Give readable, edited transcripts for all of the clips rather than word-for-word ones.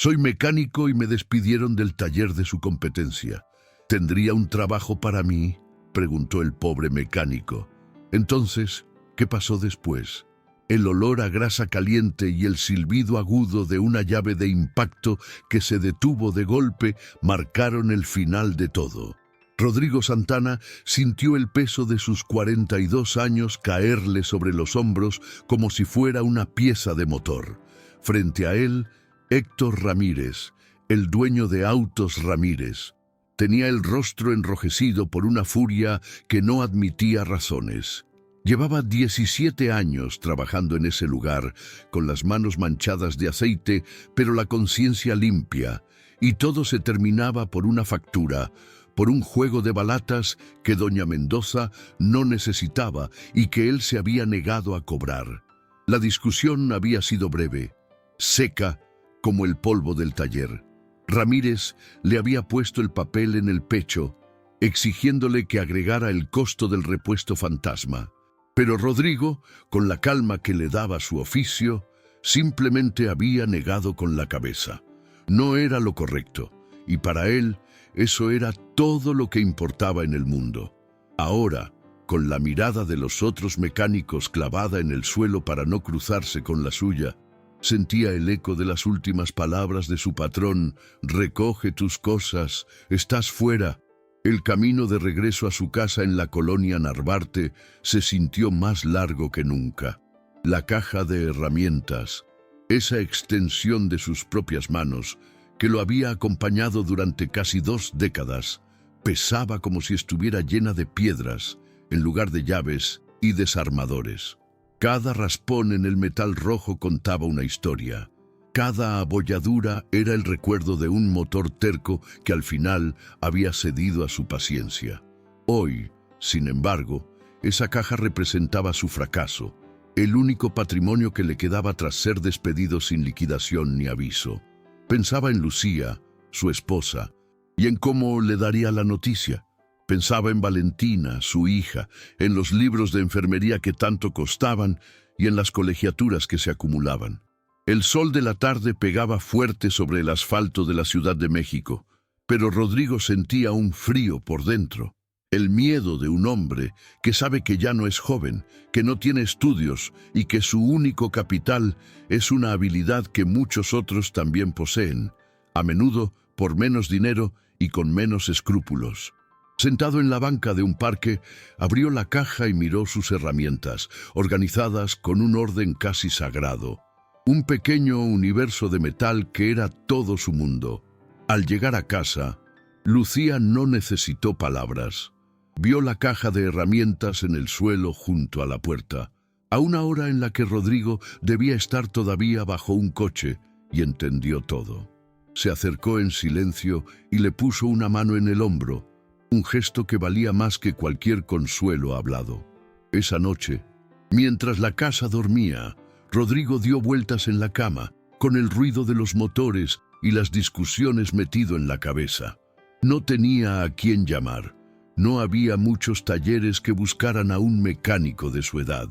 Soy mecánico y me despidieron del taller de su competencia. ¿Tendría un trabajo para mí?, preguntó el pobre mecánico. Entonces, ¿qué pasó después? El olor a grasa caliente y el silbido agudo de una llave de impacto que se detuvo de golpe marcaron el final de todo. Rodrigo Santana sintió el peso de sus 42 años caerle sobre los hombros como si fuera una pieza de motor. Frente a él, Héctor Ramírez, el dueño de Autos Ramírez. Tenía el rostro enrojecido por una furia que no admitía razones. Llevaba 17 años trabajando en ese lugar, con las manos manchadas de aceite, pero la conciencia limpia, y todo se terminaba por una factura, por un juego de balatas que doña Mendoza no necesitaba y que él se había negado a cobrar. La discusión había sido breve, seca como el polvo del taller. Ramírez le había puesto el papel en el pecho, exigiéndole que agregara el costo del repuesto fantasma. Pero Rodrigo, con la calma que le daba su oficio, simplemente había negado con la cabeza. No era lo correcto, y para él eso era todo lo que importaba en el mundo. Ahora, con la mirada de los otros mecánicos clavada en el suelo para no cruzarse con la suya, sentía el eco de las últimas palabras de su patrón: «Recoge tus cosas, estás fuera». El camino de regreso a su casa en la colonia Narvarte se sintió más largo que nunca. La caja de herramientas, esa extensión de sus propias manos, que lo había acompañado durante casi 2 décadas, pesaba como si estuviera llena de piedras, en lugar de llaves y desarmadores. Cada raspón en el metal rojo contaba una historia. Cada abolladura era el recuerdo de un motor terco que al final había cedido a su paciencia. Hoy, sin embargo, esa caja representaba su fracaso, el único patrimonio que le quedaba tras ser despedido sin liquidación ni aviso. Pensaba en Lucía, su esposa, y en cómo le daría la noticia. Pensaba en Valentina, su hija, en los libros de enfermería que tanto costaban y en las colegiaturas que se acumulaban. El sol de la tarde pegaba fuerte sobre el asfalto de la Ciudad de México, pero Rodrigo sentía un frío por dentro. El miedo de un hombre que sabe que ya no es joven, que no tiene estudios y que su único capital es una habilidad que muchos otros también poseen, a menudo por menos dinero y con menos escrúpulos. Sentado en la banca de un parque, abrió la caja y miró sus herramientas, organizadas con un orden casi sagrado. Un pequeño universo de metal que era todo su mundo. Al llegar a casa, Lucía no necesitó palabras. Vio la caja de herramientas en el suelo junto a la puerta, a una hora en la que Rodrigo debía estar todavía bajo un coche, y entendió todo. Se acercó en silencio y le puso una mano en el hombro, un gesto que valía más que cualquier consuelo hablado. Esa noche, mientras la casa dormía, Rodrigo dio vueltas en la cama, con el ruido de los motores y las discusiones metido en la cabeza. No tenía a quién llamar. No había muchos talleres que buscaran a un mecánico de su edad.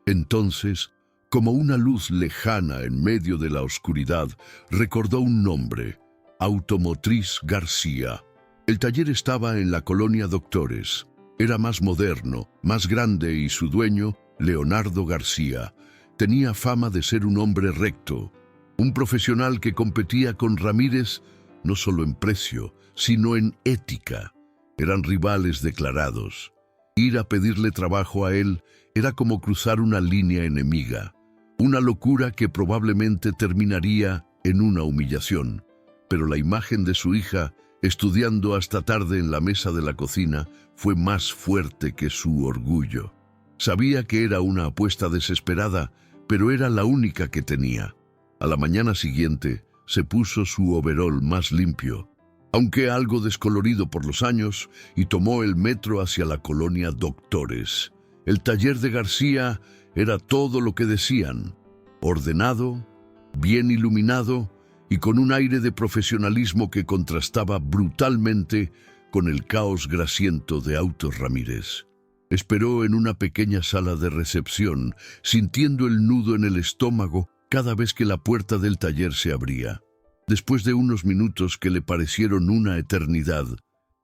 Entonces, como una luz lejana en medio de la oscuridad, recordó un nombre: Automotriz García. El taller estaba en la colonia Doctores. Era más moderno, más grande y su dueño, Leonardo García, tenía fama de ser un hombre recto, un profesional que competía con Ramírez no solo en precio, sino en ética. Eran rivales declarados. Ir a pedirle trabajo a él era como cruzar una línea enemiga, una locura que probablemente terminaría en una humillación. Pero la imagen de su hija, estudiando hasta tarde en la mesa de la cocina, fue más fuerte que su orgullo. Sabía que era una apuesta desesperada, pero era la única que tenía. A la mañana siguiente se puso su overol más limpio, aunque algo descolorido por los años, y tomó el metro hacia la colonia Doctores. El taller de García era todo lo que decían: ordenado, bien iluminado y con un aire de profesionalismo que contrastaba brutalmente con el caos grasiento de Autos Ramírez. Esperó en una pequeña sala de recepción, sintiendo el nudo en el estómago cada vez que la puerta del taller se abría. Después de unos minutos que le parecieron una eternidad,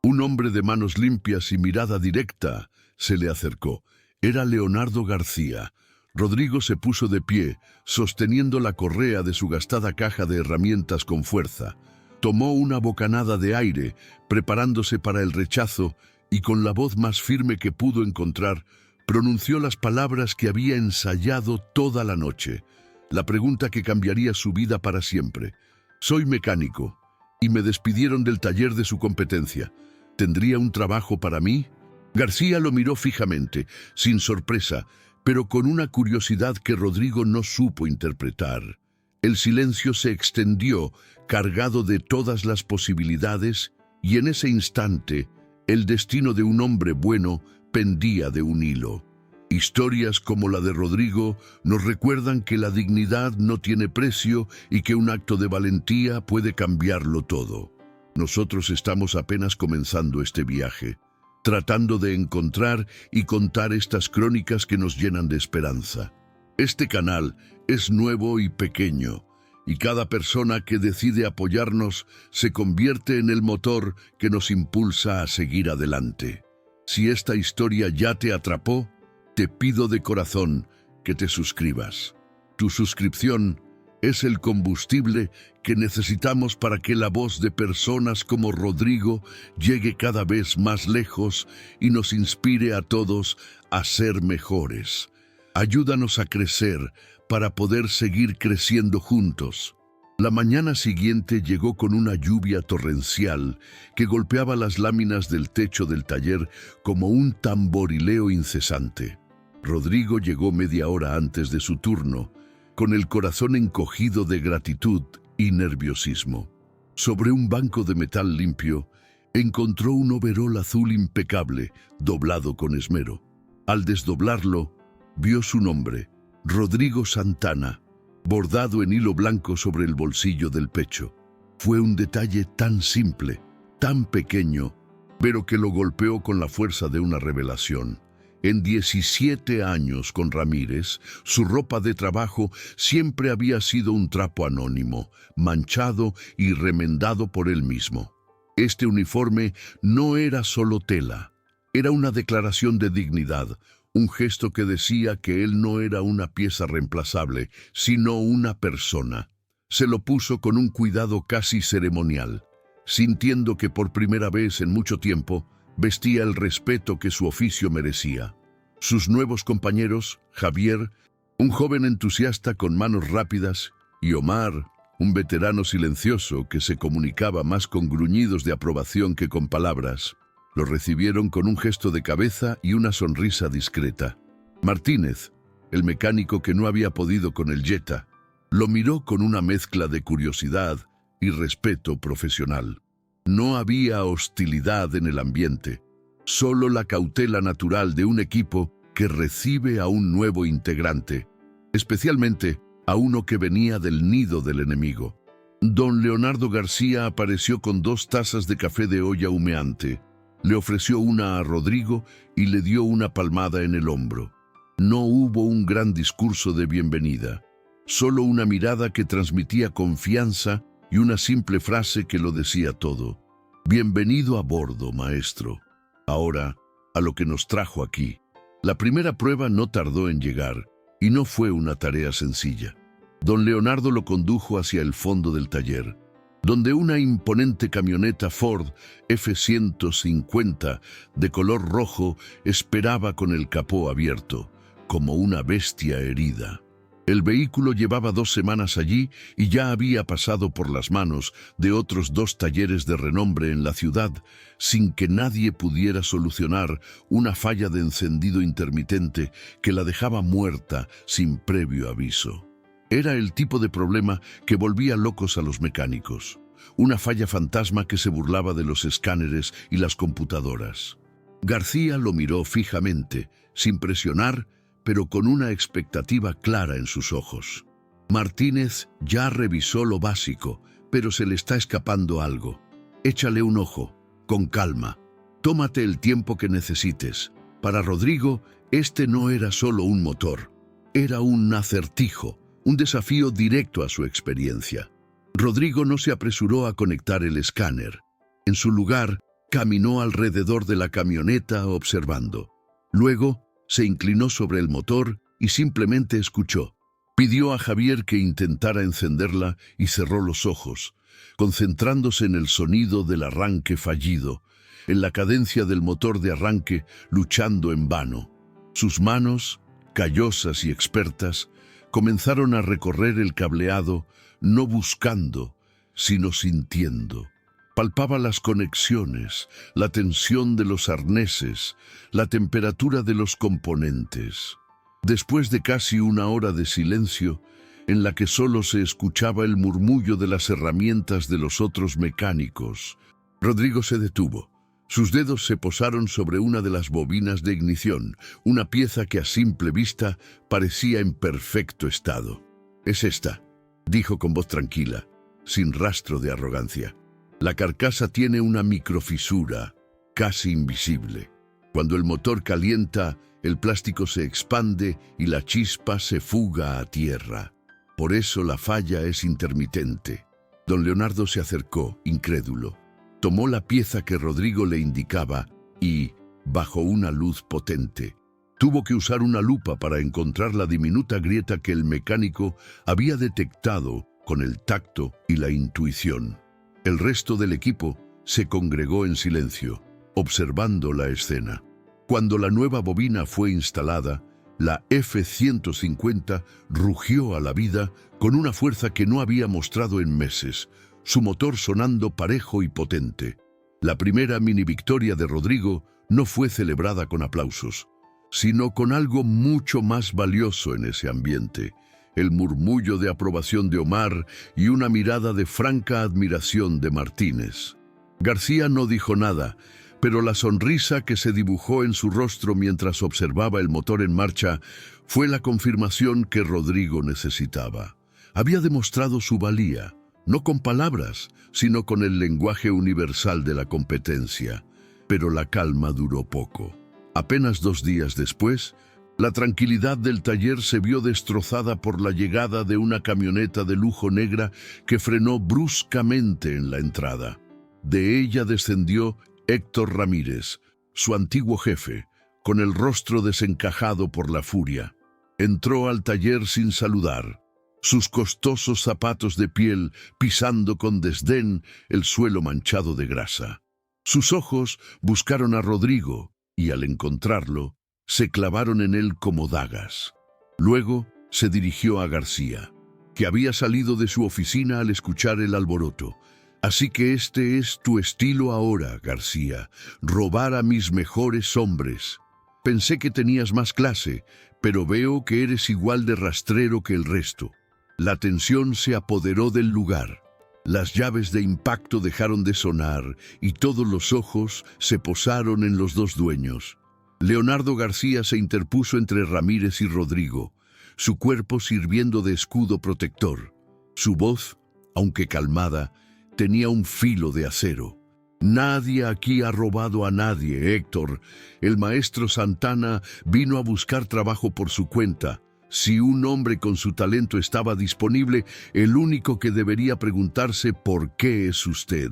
un hombre de manos limpias y mirada directa se le acercó. Era Leonardo García. Rodrigo se puso de pie, sosteniendo la correa de su gastada caja de herramientas con fuerza. Tomó una bocanada de aire, preparándose para el rechazo, y con la voz más firme que pudo encontrar, pronunció las palabras que había ensayado toda la noche. La pregunta que cambiaría su vida para siempre. Soy mecánico, y me despidieron del taller de su competencia. ¿Tendría un trabajo para mí? García lo miró fijamente, sin sorpresa, pero con una curiosidad que Rodrigo no supo interpretar. El silencio se extendió, cargado de todas las posibilidades, y en ese instante, el destino de un hombre bueno pendía de un hilo. Historias como la de Rodrigo nos recuerdan que la dignidad no tiene precio y que un acto de valentía puede cambiarlo todo. Nosotros estamos apenas comenzando este viaje, tratando de encontrar y contar estas crónicas que nos llenan de esperanza. Este canal es nuevo y pequeño, y cada persona que decide apoyarnos se convierte en el motor que nos impulsa a seguir adelante. Si esta historia ya te atrapó, te pido de corazón que te suscribas. Tu suscripción es el combustible que necesitamos para que la voz de personas como Rodrigo llegue cada vez más lejos y nos inspire a todos a ser mejores. Ayúdanos a crecer para poder seguir creciendo juntos. La mañana siguiente llegó con una lluvia torrencial que golpeaba las láminas del techo del taller como un tamborileo incesante. Rodrigo llegó media hora antes de su turno, con el corazón encogido de gratitud y nerviosismo. Sobre un banco de metal limpio, encontró un overol azul impecable, doblado con esmero. Al desdoblarlo, vio su nombre, Rodrigo Santana, bordado en hilo blanco sobre el bolsillo del pecho. Fue un detalle tan simple, tan pequeño, pero que lo golpeó con la fuerza de una revelación. En 17 años con Ramírez, su ropa de trabajo siempre había sido un trapo anónimo, manchado y remendado por él mismo. Este uniforme no era solo tela, era una declaración de dignidad, un gesto que decía que él no era una pieza reemplazable, sino una persona. Se lo puso con un cuidado casi ceremonial, sintiendo que por primera vez en mucho tiempo vestía el respeto que su oficio merecía. Sus nuevos compañeros, Javier, un joven entusiasta con manos rápidas, y Omar, un veterano silencioso que se comunicaba más con gruñidos de aprobación que con palabras, lo recibieron con un gesto de cabeza y una sonrisa discreta. Martínez, el mecánico que no había podido con el Jetta, lo miró con una mezcla de curiosidad y respeto profesional. No había hostilidad en el ambiente, solo la cautela natural de un equipo que recibe a un nuevo integrante, especialmente a uno que venía del nido del enemigo. Don Leonardo García apareció con 2 tazas de café de olla humeante. Le ofreció una a Rodrigo y le dio una palmada en el hombro. No hubo un gran discurso de bienvenida, solo una mirada que transmitía confianza y una simple frase que lo decía todo. Bienvenido a bordo, maestro. Ahora, a lo que nos trajo aquí. La primera prueba no tardó en llegar, y no fue una tarea sencilla. Don Leonardo lo condujo hacia el fondo del taller, donde una imponente camioneta Ford F-150 de color rojo esperaba con el capó abierto, como una bestia herida. El vehículo llevaba 2 semanas allí y ya había pasado por las manos de otros 2 talleres de renombre en la ciudad, sin que nadie pudiera solucionar una falla de encendido intermitente que la dejaba muerta sin previo aviso. Era el tipo de problema que volvía locos a los mecánicos, una falla fantasma que se burlaba de los escáneres y las computadoras. García lo miró fijamente, sin presionar, pero con una expectativa clara en sus ojos. Martínez ya revisó lo básico, pero se le está escapando algo. Échale un ojo, con calma. Tómate el tiempo que necesites. Para Rodrigo, este no era solo un motor. Era un acertijo, un desafío directo a su experiencia. Rodrigo no se apresuró a conectar el escáner. En su lugar, caminó alrededor de la camioneta observando. Luego, se inclinó sobre el motor y simplemente escuchó. Pidió a Javier que intentara encenderla y cerró los ojos, concentrándose en el sonido del arranque fallido, en la cadencia del motor de arranque luchando en vano. Sus manos, callosas y expertas, comenzaron a recorrer el cableado, no buscando, sino sintiendo. Palpaba las conexiones, la tensión de los arneses, la temperatura de los componentes. Después de casi una hora de silencio, en la que solo se escuchaba el murmullo de las herramientas de los otros mecánicos, Rodrigo se detuvo. Sus dedos se posaron sobre una de las bobinas de ignición, una pieza que a simple vista parecía en perfecto estado. «Es esta», dijo con voz tranquila, sin rastro de arrogancia. «La carcasa tiene una microfisura, casi invisible. Cuando el motor calienta, el plástico se expande y la chispa se fuga a tierra. Por eso la falla es intermitente». Don Leonardo se acercó, incrédulo. Tomó la pieza que Rodrigo le indicaba y, bajo una luz potente, tuvo que usar una lupa para encontrar la diminuta grieta que el mecánico había detectado con el tacto y la intuición. El resto del equipo se congregó en silencio, observando la escena. Cuando la nueva bobina fue instalada, la F-150 rugió a la vida con una fuerza que no había mostrado en meses, su motor sonando parejo y potente. La primera mini victoria de Rodrigo no fue celebrada con aplausos, sino con algo mucho más valioso en ese ambiente: el murmullo de aprobación de Omar y una mirada de franca admiración de Martínez. García no dijo nada, pero la sonrisa que se dibujó en su rostro mientras observaba el motor en marcha fue la confirmación que Rodrigo necesitaba. Había demostrado su valía, no con palabras, sino con el lenguaje universal de la competencia. Pero la calma duró poco. Apenas 2 días después, la tranquilidad del taller se vio destrozada por la llegada de una camioneta de lujo negra que frenó bruscamente en la entrada. De ella descendió Héctor Ramírez, su antiguo jefe, con el rostro desencajado por la furia. Entró al taller sin saludar, sus costosos zapatos de piel pisando con desdén el suelo manchado de grasa. Sus ojos buscaron a Rodrigo y, al encontrarlo, se clavaron en él como dagas. Luego se dirigió a García, que había salido de su oficina al escuchar el alboroto. «Así que este es tu estilo ahora, García, robar a mis mejores hombres. Pensé que tenías más clase, pero veo que eres igual de rastrero que el resto». La tensión se apoderó del lugar. Las llaves de impacto dejaron de sonar y todos los ojos se posaron en los dos dueños. Leonardo García se interpuso entre Ramírez y Rodrigo, su cuerpo sirviendo de escudo protector. Su voz, aunque calmada, tenía un filo de acero. «Nadie aquí ha robado a nadie, Héctor. El maestro Santana vino a buscar trabajo por su cuenta. Si un hombre con su talento estaba disponible, el único que debería preguntarse por qué es usted.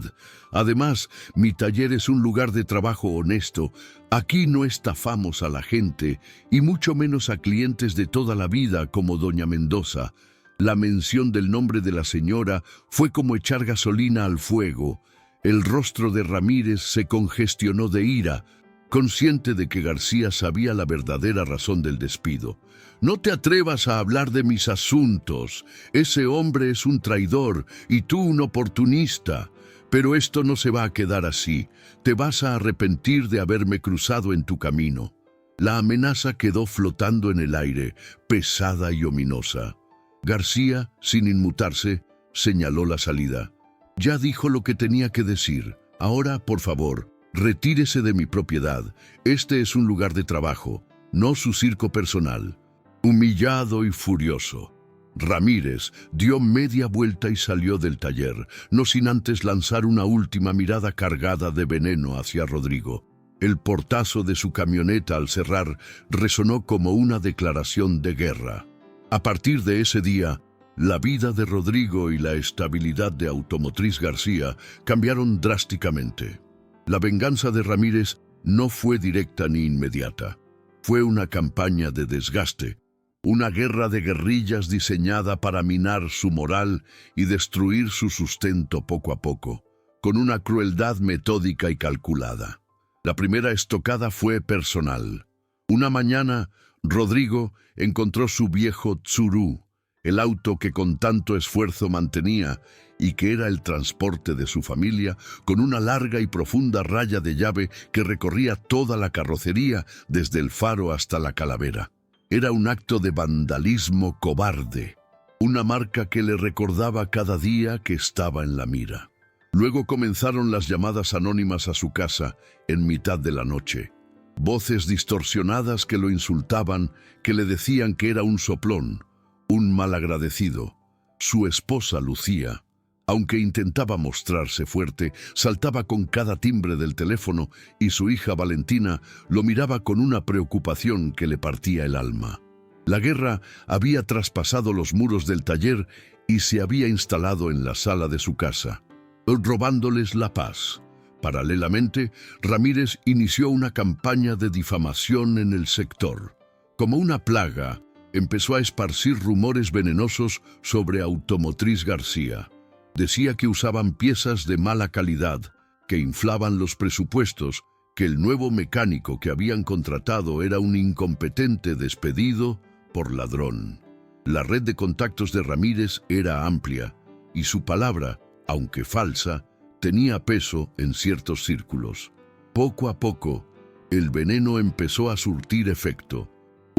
Además, mi taller es un lugar de trabajo honesto. Aquí no estafamos a la gente, y mucho menos a clientes de toda la vida como doña Mendoza». La mención del nombre de la señora fue como echar gasolina al fuego. El rostro de Ramírez se congestionó de ira, consciente de que García sabía la verdadera razón del despido. «No te atrevas a hablar de mis asuntos. Ese hombre es un traidor y tú un oportunista. Pero esto no se va a quedar así. Te vas a arrepentir de haberme cruzado en tu camino». La amenaza quedó flotando en el aire, pesada y ominosa. García, sin inmutarse, señaló la salida. «Ya dijo lo que tenía que decir. Ahora, por favor, retírese de mi propiedad. Este es un lugar de trabajo, no su circo personal». Humillado y furioso, Ramírez dio media vuelta y salió del taller, no sin antes lanzar una última mirada cargada de veneno hacia Rodrigo. El portazo de su camioneta al cerrar resonó como una declaración de guerra. A partir de ese día, La vida de Rodrigo y la estabilidad de Automotriz García cambiaron drásticamente. La venganza de Ramírez no fue directa ni inmediata. Fue una campaña de desgaste, una guerra de guerrillas diseñada para minar su moral y destruir su sustento poco a poco, con una crueldad metódica y calculada. La primera estocada fue personal. Una mañana, Rodrigo encontró su viejo Tsuru, el auto que con tanto esfuerzo mantenía y que era el transporte de su familia, con una larga y profunda raya de llave que recorría toda la carrocería desde el faro hasta la calavera. Era un acto de vandalismo cobarde, una marca que le recordaba cada día que estaba en la mira. Luego comenzaron las llamadas anónimas a su casa en mitad de la noche. Voces distorsionadas que lo insultaban, que le decían que era un soplón, un malagradecido. Su esposa Lucía, aunque intentaba mostrarse fuerte, saltaba con cada timbre del teléfono y su hija Valentina lo miraba con una preocupación que le partía el alma. La guerra había traspasado los muros del taller y se había instalado en la sala de su casa, robándoles la paz. Paralelamente, Ramírez inició una campaña de difamación en el sector. Como una plaga, empezó a esparcir rumores venenosos sobre Automotriz García. Decía que usaban piezas de mala calidad, que inflaban los presupuestos, que el nuevo mecánico que habían contratado era un incompetente despedido por ladrón. La red de contactos de Ramírez era amplia y su palabra, aunque falsa, tenía peso en ciertos círculos. Poco a poco, el veneno empezó a surtir efecto.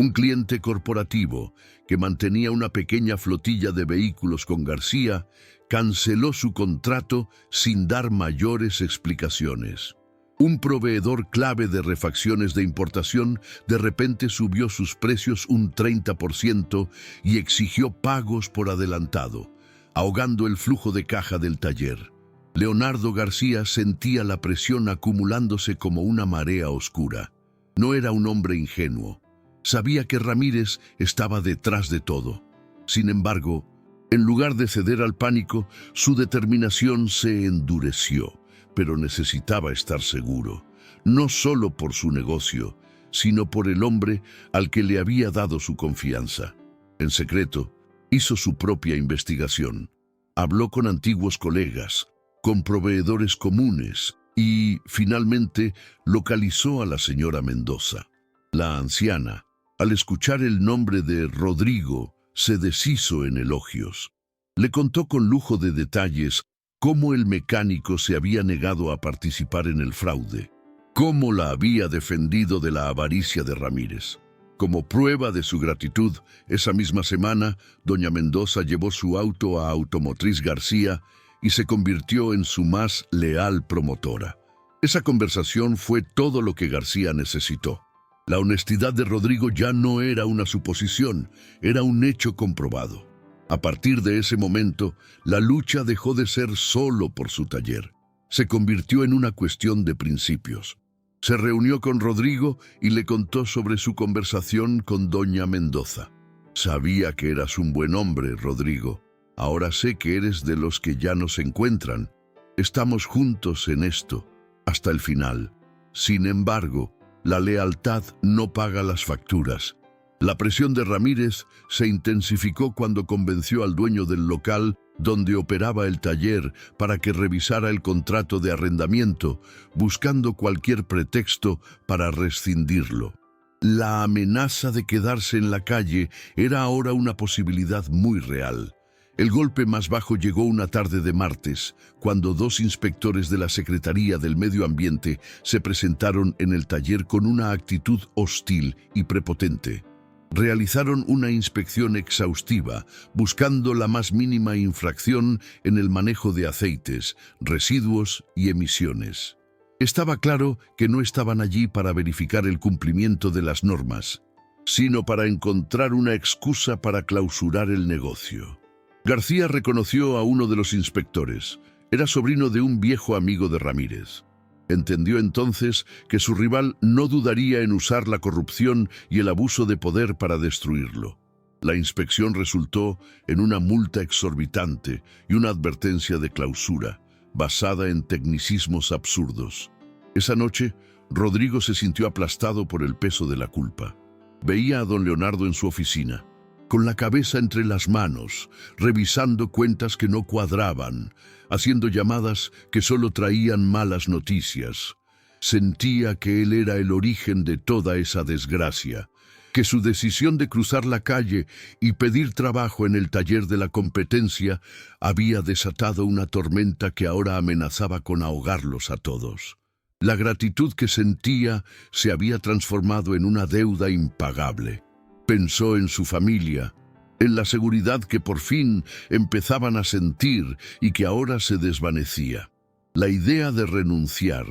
Un cliente corporativo que mantenía una pequeña flotilla de vehículos con García canceló su contrato sin dar mayores explicaciones. Un proveedor clave de refacciones de importación de repente subió sus precios un 30% y exigió pagos por adelantado, ahogando el flujo de caja del taller. Leonardo García sentía la presión acumulándose como una marea oscura. No era un hombre ingenuo. Sabía que Ramírez estaba detrás de todo. Sin embargo, en lugar de ceder al pánico, su determinación se endureció, pero necesitaba estar seguro, no solo por su negocio, sino por el hombre al que le había dado su confianza. En secreto, hizo su propia investigación. Habló con antiguos colegas, con proveedores comunes y, finalmente, localizó a la señora Mendoza. La anciana, al escuchar el nombre de Rodrigo, se deshizo en elogios. Le contó con lujo de detalles cómo el mecánico se había negado a participar en el fraude, cómo la había defendido de la avaricia de Ramírez. Como prueba de su gratitud, esa misma semana, doña Mendoza llevó su auto a Automotriz García y se convirtió en su más leal promotora. Esa conversación fue todo lo que García necesitó. La honestidad de Rodrigo ya no era una suposición, era un hecho comprobado. A partir de ese momento, la lucha dejó de ser solo por su taller. Se convirtió en una cuestión de principios. Se reunió con Rodrigo y le contó sobre su conversación con doña Mendoza. Sabía que eras un buen hombre, Rodrigo. Ahora sé que eres de los que ya no se encuentran. Estamos juntos en esto, hasta el final. Sin embargo, la lealtad no paga las facturas. La presión de Ramírez se intensificó cuando convenció al dueño del local donde operaba el taller para que revisara el contrato de arrendamiento, buscando cualquier pretexto para rescindirlo. La amenaza de quedarse en la calle era ahora una posibilidad muy real. El golpe más bajo llegó una tarde de martes, cuando dos inspectores de la Secretaría del Medio Ambiente se presentaron en el taller con una actitud hostil y prepotente. Realizaron una inspección exhaustiva, buscando la más mínima infracción en el manejo de aceites, residuos y emisiones. Estaba claro que no estaban allí para verificar el cumplimiento de las normas, sino para encontrar una excusa para clausurar el negocio. García reconoció a uno de los inspectores. Era sobrino de un viejo amigo de Ramírez. Entendió entonces que su rival no dudaría en usar la corrupción y el abuso de poder para destruirlo. La inspección resultó en una multa exorbitante y una advertencia de clausura, basada en tecnicismos absurdos. Esa noche, Rodrigo se sintió aplastado por el peso de la culpa. Veía a don Leonardo en su oficina, con la cabeza entre las manos, revisando cuentas que no cuadraban, haciendo llamadas que solo traían malas noticias. Sentía que él era el origen de toda esa desgracia, que su decisión de cruzar la calle y pedir trabajo en el taller de la competencia había desatado una tormenta que ahora amenazaba con ahogarlos a todos. La gratitud que sentía se había transformado en una deuda impagable. Pensó en su familia, en la seguridad que por fin empezaban a sentir y que ahora se desvanecía. La idea de renunciar,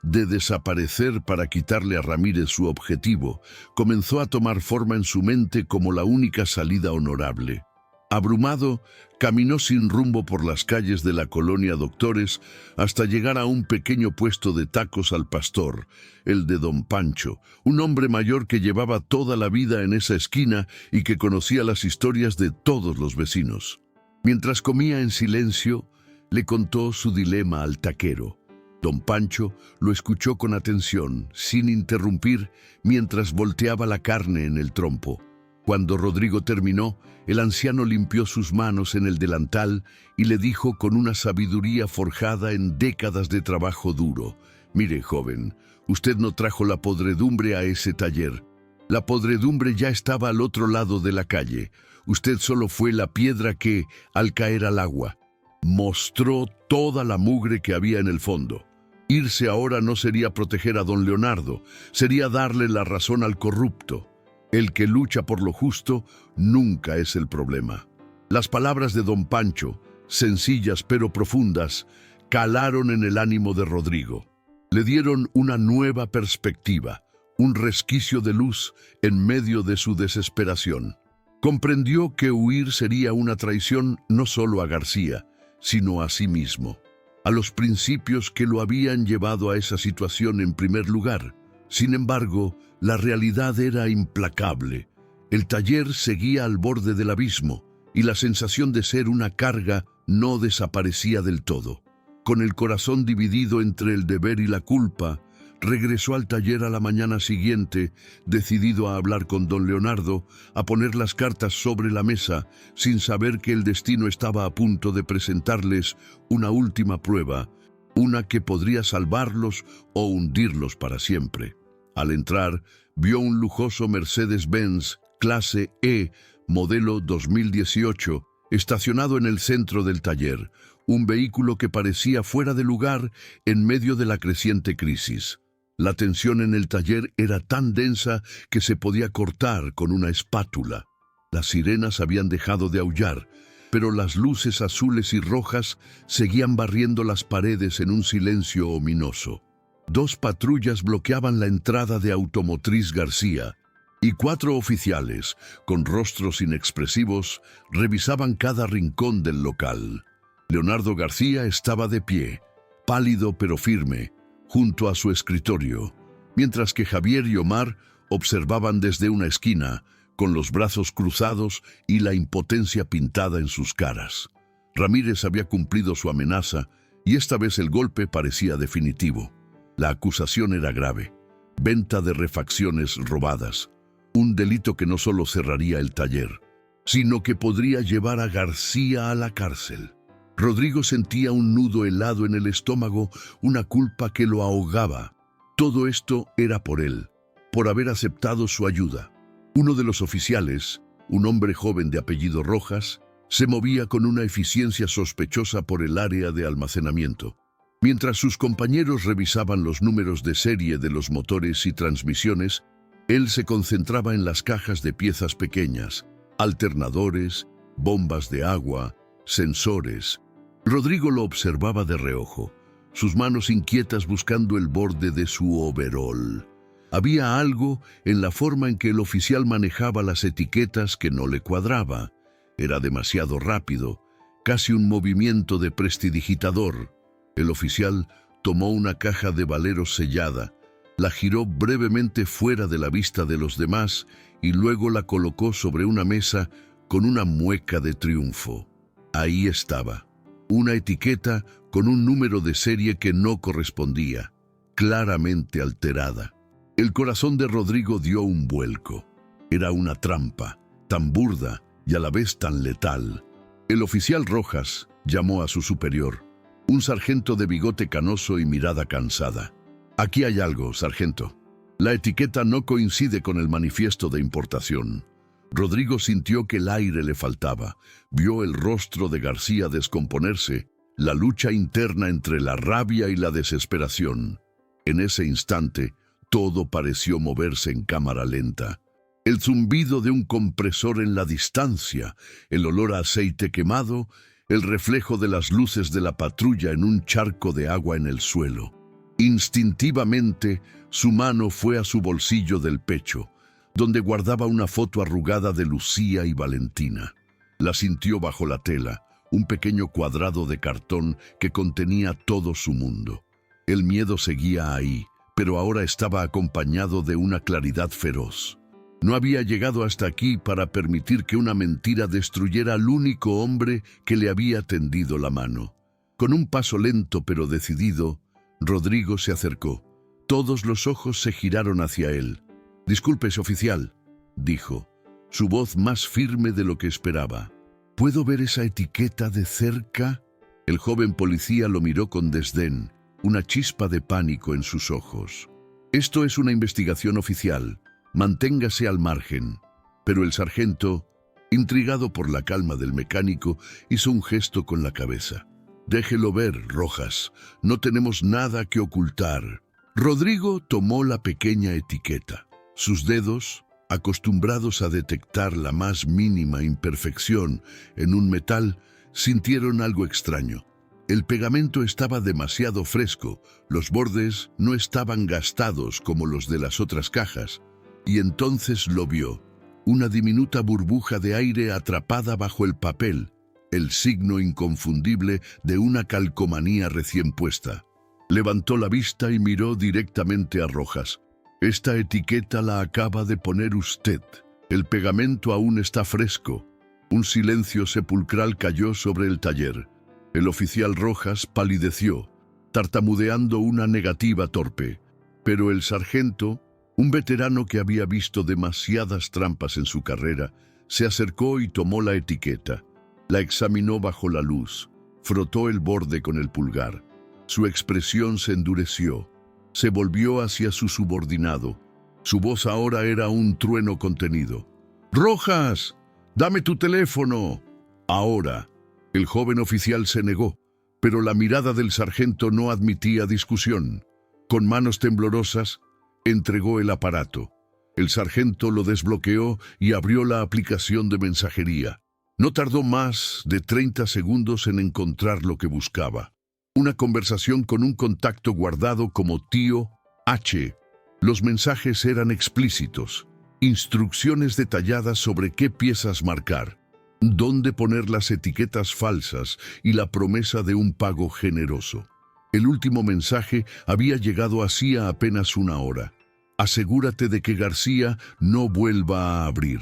de desaparecer para quitarle a Ramírez su objetivo, comenzó a tomar forma en su mente como la única salida honorable. Abrumado, caminó sin rumbo por las calles de la colonia Doctores hasta llegar a un pequeño puesto de tacos al pastor, el de don Pancho, un hombre mayor que llevaba toda la vida en esa esquina y que conocía las historias de todos los vecinos. Mientras comía en silencio, le contó su dilema al taquero. Don Pancho lo escuchó con atención, sin interrumpir, mientras volteaba la carne en el trompo. Cuando Rodrigo terminó, el anciano limpió sus manos en el delantal y le dijo con una sabiduría forjada en décadas de trabajo duro: «Mire, joven, usted no trajo la podredumbre a ese taller. La podredumbre ya estaba al otro lado de la calle. Usted solo fue la piedra que, al caer al agua, mostró toda la mugre que había en el fondo. Irse ahora no sería proteger a don Leonardo, sería darle la razón al corrupto. El que lucha por lo justo nunca es el problema». Las palabras de don Pancho, sencillas pero profundas, calaron en el ánimo de Rodrigo. Le dieron una nueva perspectiva, un resquicio de luz en medio de su desesperación. Comprendió que huir sería una traición no solo a García, sino a sí mismo, a los principios que lo habían llevado a esa situación en primer lugar. Sin embargo, la realidad era implacable. El taller seguía al borde del abismo y la sensación de ser una carga no desaparecía del todo. Con el corazón dividido entre el deber y la culpa, regresó al taller a la mañana siguiente, decidido a hablar con don Leonardo, a poner las cartas sobre la mesa, sin saber que el destino estaba a punto de presentarles una última prueba, una que podría salvarlos o hundirlos para siempre. Al entrar, vio un lujoso Mercedes-Benz clase E, modelo 2018, estacionado en el centro del taller, un vehículo que parecía fuera de lugar en medio de la creciente crisis. La tensión en el taller era tan densa que se podía cortar con una espátula. Las sirenas habían dejado de aullar, pero las luces azules y rojas seguían barriendo las paredes en un silencio ominoso. 2 patrullas bloqueaban la entrada de Automotriz García, y 4 oficiales, con rostros inexpresivos, revisaban cada rincón del local. Leonardo García estaba de pie, pálido pero firme, junto a su escritorio, mientras que Javier y Omar observaban desde una esquina, con los brazos cruzados y la impotencia pintada en sus caras. Ramírez había cumplido su amenaza y esta vez el golpe parecía definitivo. La acusación era grave: venta de refacciones robadas, un delito que no solo cerraría el taller, sino que podría llevar a García a la cárcel. Rodrigo sentía un nudo helado en el estómago, una culpa que lo ahogaba. Todo esto era por él, por haber aceptado su ayuda. Uno de los oficiales, un hombre joven de apellido Rojas, se movía con una eficiencia sospechosa por el área de almacenamiento. Mientras sus compañeros revisaban los números de serie de los motores y transmisiones, él se concentraba en las cajas de piezas pequeñas, alternadores, bombas de agua, sensores. Rodrigo lo observaba de reojo, sus manos inquietas buscando el borde de su overol. Había algo en la forma en que el oficial manejaba las etiquetas que no le cuadraba. Era demasiado rápido, casi un movimiento de prestidigitador. El oficial tomó una caja de valeros sellada, la giró brevemente fuera de la vista de los demás y luego la colocó sobre una mesa con una mueca de triunfo. Ahí estaba, una etiqueta con un número de serie que no correspondía, claramente alterada. El corazón de Rodrigo dio un vuelco. Era una trampa, tan burda y a la vez tan letal. El oficial Rojas llamó a su superior, un sargento de bigote canoso y mirada cansada. «Aquí hay algo, sargento. La etiqueta no coincide con el manifiesto de importación». Rodrigo sintió que el aire le faltaba. Vio el rostro de García descomponerse, la lucha interna entre la rabia y la desesperación. En ese instante, todo pareció moverse en cámara lenta. El zumbido de un compresor en la distancia, el olor a aceite quemado, el reflejo de las luces de la patrulla en un charco de agua en el suelo. Instintivamente, su mano fue a su bolsillo del pecho, donde guardaba una foto arrugada de Lucía y Valentina. La sintió bajo la tela, un pequeño cuadrado de cartón que contenía todo su mundo. El miedo seguía ahí, pero ahora estaba acompañado de una claridad feroz. No había llegado hasta aquí para permitir que una mentira destruyera al único hombre que le había tendido la mano. Con un paso lento pero decidido, Rodrigo se acercó. Todos los ojos se giraron hacia él. «Discúlpese, oficial», dijo, su voz más firme de lo que esperaba. «¿Puedo ver esa etiqueta de cerca?» El joven policía lo miró con desdén, una chispa de pánico en sus ojos. «Esto es una investigación oficial. Manténgase al margen». Pero el sargento, intrigado por la calma del mecánico, hizo un gesto con la cabeza. «Déjelo ver, Rojas. No tenemos nada que ocultar». Rodrigo tomó la pequeña etiqueta. Sus dedos, acostumbrados a detectar la más mínima imperfección en un metal, sintieron algo extraño. El pegamento estaba demasiado fresco, los bordes no estaban gastados como los de las otras cajas, y entonces lo vio, una diminuta burbuja de aire atrapada bajo el papel, el signo inconfundible de una calcomanía recién puesta. Levantó la vista y miró directamente a Rojas. «Esta etiqueta la acaba de poner usted. El pegamento aún está fresco». Un silencio sepulcral cayó sobre el taller. El oficial Rojas palideció, tartamudeando una negativa torpe. Pero el sargento, un veterano que había visto demasiadas trampas en su carrera, se acercó y tomó la etiqueta. La examinó bajo la luz, frotó el borde con el pulgar. Su expresión se endureció. Se volvió hacia su subordinado. Su voz ahora era un trueno contenido. «¡Rojas! ¡Dame tu teléfono!» Ahora, el joven oficial se negó, pero la mirada del sargento no admitía discusión. Con manos temblorosas, entregó el aparato. El sargento lo desbloqueó y abrió la aplicación de mensajería. No tardó más de 30 segundos en encontrar lo que buscaba. Una conversación con un contacto guardado como tío H. Los mensajes eran explícitos, instrucciones detalladas sobre qué piezas marcar, dónde poner las etiquetas falsas y la promesa de un pago generoso. El último mensaje había llegado hacía apenas una hora. «Asegúrate de que García no vuelva a abrir».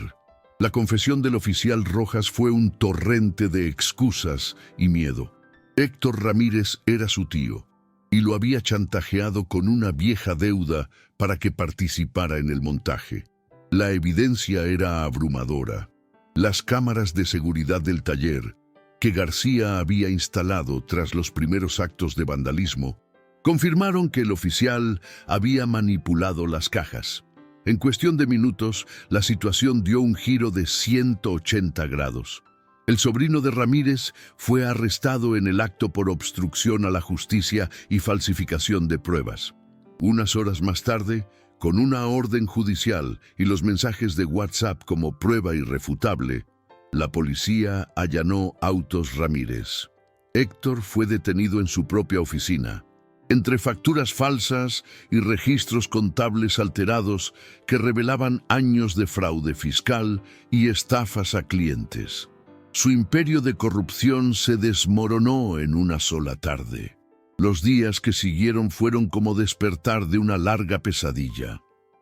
La confesión del oficial Rojas fue un torrente de excusas y miedo. Héctor Ramírez era su tío, y lo había chantajeado con una vieja deuda para que participara en el montaje. La evidencia era abrumadora. Las cámaras de seguridad del taller, que García había instalado tras los primeros actos de vandalismo, confirmaron que el oficial había manipulado las cajas. En cuestión de minutos, la situación dio un giro de 180 grados. El sobrino de Ramírez fue arrestado en el acto por obstrucción a la justicia y falsificación de pruebas. Unas horas más tarde, con una orden judicial y los mensajes de WhatsApp como prueba irrefutable, la policía allanó autos Ramírez. Héctor fue detenido en su propia oficina. Entre facturas falsas y registros contables alterados que revelaban años de fraude fiscal y estafas a clientes. Su imperio de corrupción se desmoronó en una sola tarde. Los días que siguieron fueron como despertar de una larga pesadilla.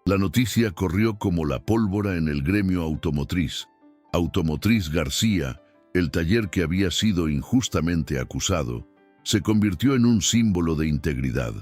La noticia corrió como la pólvora en el gremio automotriz. Automotriz García, el taller que había sido injustamente acusado, se convirtió en un símbolo de integridad.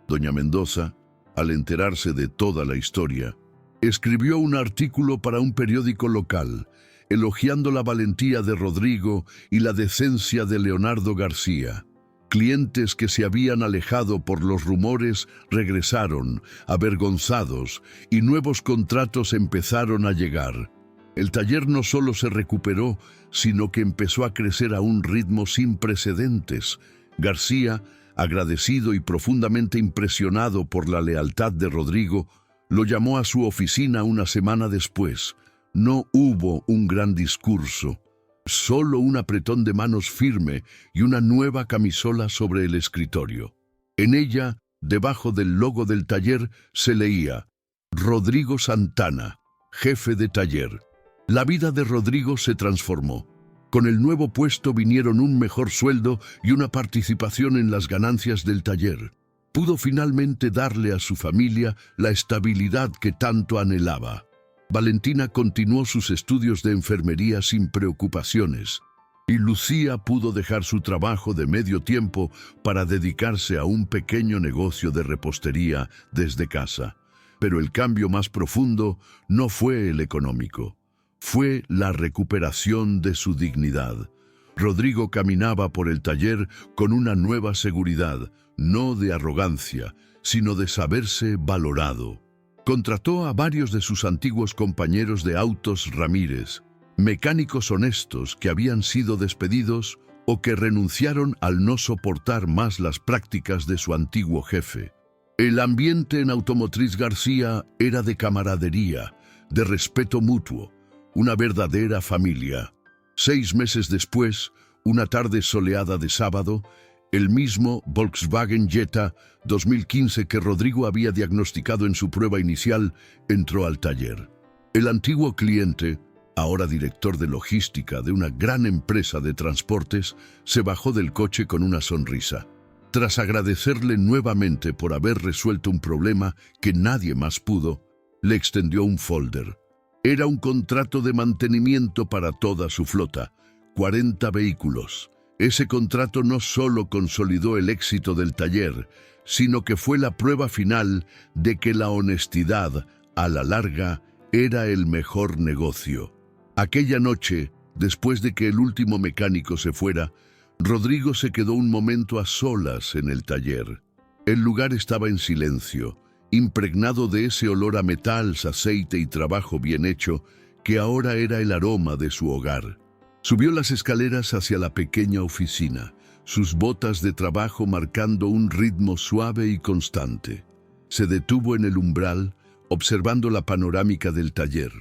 Doña Mendoza, al enterarse de toda la historia, escribió un artículo para un periódico local, elogiando la valentía de Rodrigo y la decencia de Leonardo García. Clientes que se habían alejado por los rumores regresaron, avergonzados, y nuevos contratos empezaron a llegar. El taller no solo se recuperó, sino que empezó a crecer a un ritmo sin precedentes. García, agradecido y profundamente impresionado por la lealtad de Rodrigo, lo llamó a su oficina una semana después. No hubo un gran discurso, solo un apretón de manos firme y una nueva camisola sobre el escritorio. En ella, debajo del logo del taller, se leía: Rodrigo Santana, jefe de taller. La vida de Rodrigo se transformó. Con el nuevo puesto vinieron un mejor sueldo y una participación en las ganancias del taller. Pudo finalmente darle a su familia la estabilidad que tanto anhelaba. Valentina continuó sus estudios de enfermería sin preocupaciones, y Lucía pudo dejar su trabajo de medio tiempo para dedicarse a un pequeño negocio de repostería desde casa. Pero el cambio más profundo no fue el económico, fue la recuperación de su dignidad. Rodrigo caminaba por el taller con una nueva seguridad, no de arrogancia, sino de saberse valorado. Contrató a varios de sus antiguos compañeros de autos Ramírez, mecánicos honestos que habían sido despedidos o que renunciaron al no soportar más las prácticas de su antiguo jefe. El ambiente en Automotriz García era de camaradería, de respeto mutuo, una verdadera familia. 6 meses después, una tarde soleada de sábado, el mismo Volkswagen Jetta 2015 que Rodrigo había diagnosticado en su prueba inicial entró al taller. El antiguo cliente, ahora director de logística de una gran empresa de transportes, se bajó del coche con una sonrisa. Tras agradecerle nuevamente por haber resuelto un problema que nadie más pudo, le extendió un folder. Era un contrato de mantenimiento para toda su flota, 40 vehículos. Ese contrato no solo consolidó el éxito del taller, sino que fue la prueba final de que la honestidad, a la larga, era el mejor negocio. Aquella noche, después de que el último mecánico se fuera, Rodrigo se quedó un momento a solas en el taller. El lugar estaba en silencio, impregnado de ese olor a metales, aceite y trabajo bien hecho, que ahora era el aroma de su hogar. Subió las escaleras hacia la pequeña oficina, sus botas de trabajo marcando un ritmo suave y constante. Se detuvo en el umbral, observando la panorámica del taller,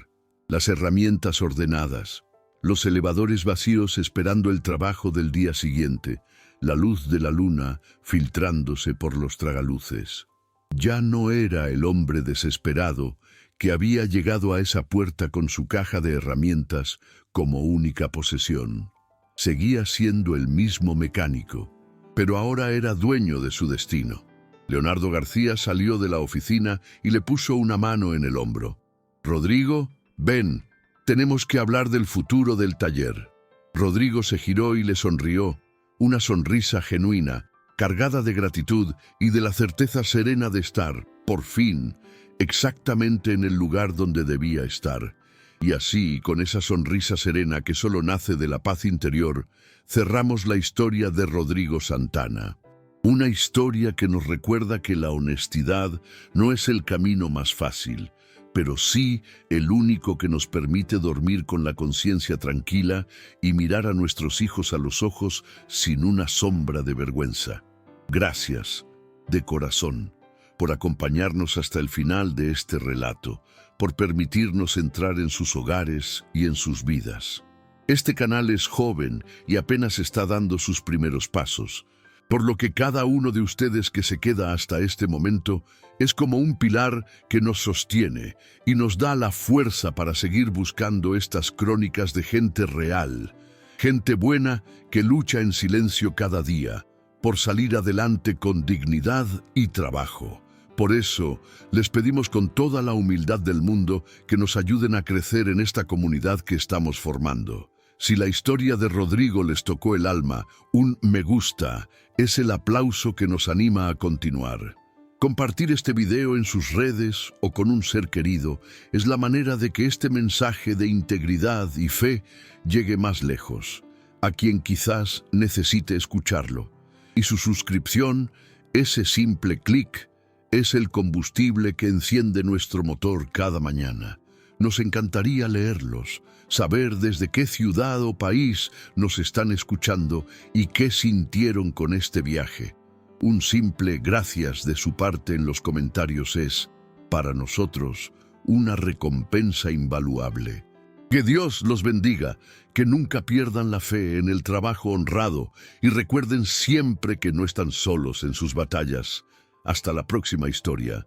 las herramientas ordenadas, los elevadores vacíos esperando el trabajo del día siguiente, la luz de la luna filtrándose por los tragaluces. Ya no era el hombre desesperado que había llegado a esa puerta con su caja de herramientas como única posesión. Seguía siendo el mismo mecánico, pero ahora era dueño de su destino. Leonardo García salió de la oficina y le puso una mano en el hombro. «Rodrigo, ven, tenemos que hablar del futuro del taller». Rodrigo se giró y le sonrió, una sonrisa genuina, cargada de gratitud y de la certeza serena de estar, por fin, exactamente en el lugar donde debía estar. Y así, con esa sonrisa serena que solo nace de la paz interior, cerramos la historia de Rodrigo Santana. Una historia que nos recuerda que la honestidad no es el camino más fácil, pero sí el único que nos permite dormir con la conciencia tranquila y mirar a nuestros hijos a los ojos sin una sombra de vergüenza. Gracias, de corazón, por acompañarnos hasta el final de este relato, por permitirnos entrar en sus hogares y en sus vidas. Este canal es joven y apenas está dando sus primeros pasos, por lo que cada uno de ustedes que se queda hasta este momento es como un pilar que nos sostiene y nos da la fuerza para seguir buscando estas crónicas de gente real, gente buena que lucha en silencio cada día por salir adelante con dignidad y trabajo, Por eso, les pedimos con toda la humildad del mundo que nos ayuden a crecer en esta comunidad que estamos formando. Si la historia de Rodrigo les tocó el alma, un me gusta es el aplauso que nos anima a continuar. Compartir este video en sus redes o con un ser querido es la manera de que este mensaje de integridad y fe llegue más lejos, a quien quizás necesite escucharlo. Y su suscripción, ese simple clic, es el combustible que enciende nuestro motor cada mañana. Nos encantaría leerlos, saber desde qué ciudad o país nos están escuchando y qué sintieron con este viaje. Un simple gracias de su parte en los comentarios es, para nosotros, una recompensa invaluable. Que Dios los bendiga, que nunca pierdan la fe en el trabajo honrado y recuerden siempre que no están solos en sus batallas. Hasta la próxima historia.